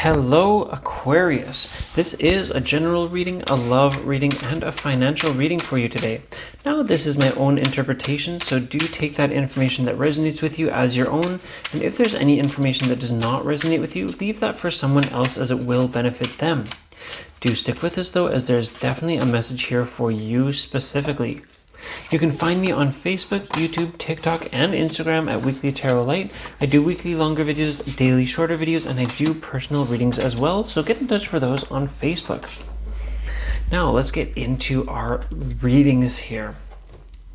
Hello, Aquarius. This is a general reading, a love reading, and a financial reading for you today. Now, this is my own interpretation, so do take that information that resonates with you as your own. And if there's any information that does not resonate with you, leave that for someone else as it will benefit them. Do stick with us though, as there's definitely a message here for you specifically. You can find me on Facebook, YouTube, TikTok, and Instagram at Weekly Tarot Light. I do weekly longer videos, daily shorter videos, and I do personal readings as well, so get in touch for those on Facebook. Now let's get into our readings here.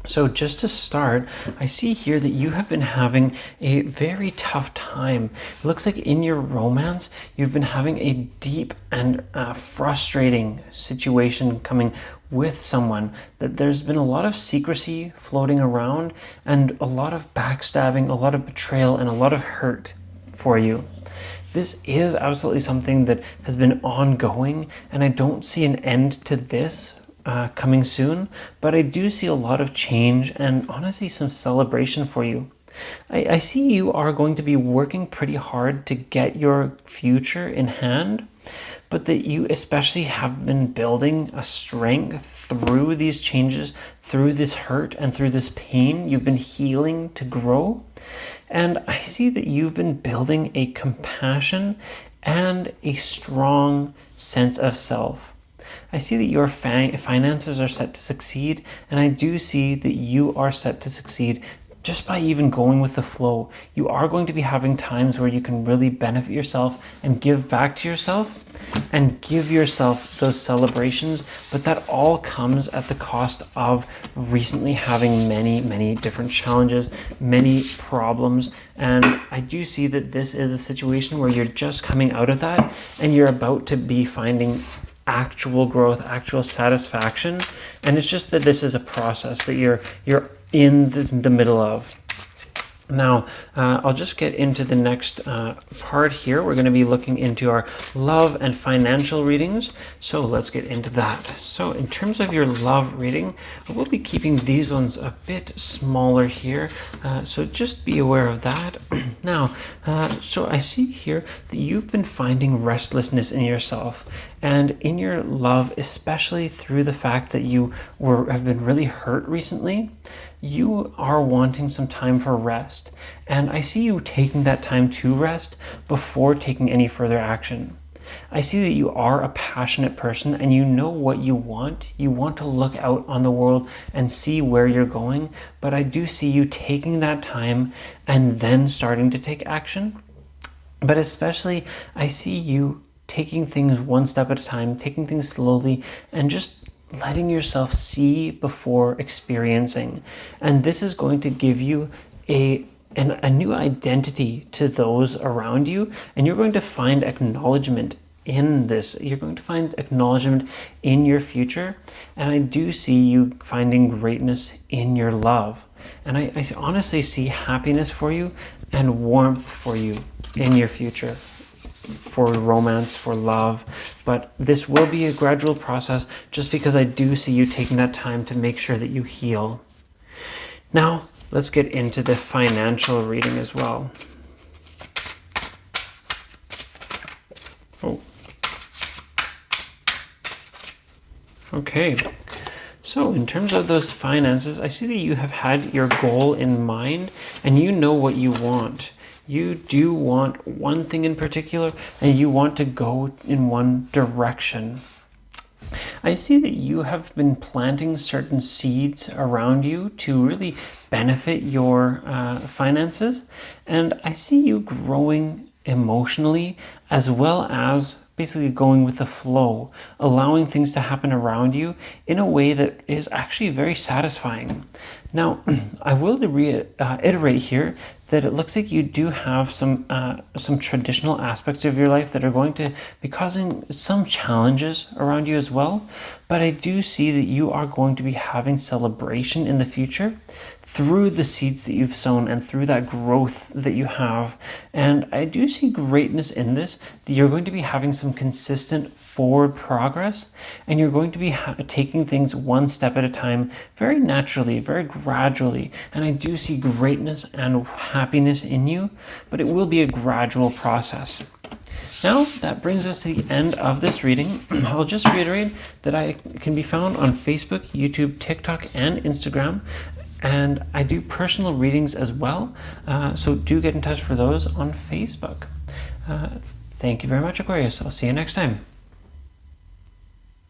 So just to start, I see here that you have been having a very tough time. It looks like in your romance, you've been having a deep and frustrating situation coming with someone. That there's been a lot of secrecy floating around and a lot of backstabbing, a lot of betrayal, and a lot of hurt for you. This is absolutely something that has been ongoing, and I don't see an end to this coming soon, but I do see a lot of change and honestly some celebration for you. I see you are going to be working pretty hard to get your future in hand, but that you especially have been building a strength through these changes, through this hurt and through this pain. You've been healing to grow. And I see that you've been building a compassion and a strong sense of self. I see that your finances are set to succeed, and I do see that you are set to succeed just by even going with the flow. You are going to be having times where you can really benefit yourself and give back to yourself and give yourself those celebrations, but that all comes at the cost of recently having many different challenges, many problems. And I do see that this is a situation where you're just coming out of that and you're about to be finding actual growth, actual satisfaction, and it's just that this is a process that you're in the middle of. Now, I'll just get into the next part here. We're going to be looking into our love and financial readings. So let's get into that. So in terms of your love reading, I will be keeping these ones a bit smaller here. So just be aware of that. Now, so I see here that you've been finding restlessness in yourself and in your love, especially through the fact that you have been really hurt recently. You are wanting some time for rest, and I see you taking that time to rest before taking any further action. I see that you are a passionate person and you know what you want. You want to look out on the world and see where you're going, but I do see you taking that time and then starting to take action. But especially, I see you taking things one step at a time, taking things slowly, and just letting yourself see before experiencing. And this is going to give you a new identity to those around you, and you're going to find acknowledgement in this. You're going to find acknowledgement in your future, and I do see you finding greatness in your love. And I honestly see happiness for you and warmth for you in your future, for romance, for love. But this will be a gradual process, just because I do see you taking that time to make sure that you heal. Now, let's get into the financial reading as well. Oh. Okay. So in terms of those finances, I see that you have had your goal in mind and you know what you want. You do want one thing in particular, and you want to go in one direction. I see that you have been planting certain seeds around you to really benefit your finances, and I see you growing emotionally as well as basically going with the flow, allowing things to happen around you in a way that is actually very satisfying. Now, I will reiterate here that it looks like you do have some traditional aspects of your life that are going to be causing some challenges around you as well. But I do see that you are going to be having celebration in the future through the seeds that you've sown and through that growth that you have. And I do see greatness in this, that you're going to be having some consistent forward progress, and you're going to be taking things one step at a time, very naturally, very gradually. And I do see greatness and happiness in you, but it will be a gradual process. Now, that brings us to the end of this reading. I'll just reiterate that I can be found on Facebook, YouTube, TikTok, and Instagram. And I do personal readings as well. So do get in touch for those on Facebook. Thank you very much, Aquarius. I'll see you next time.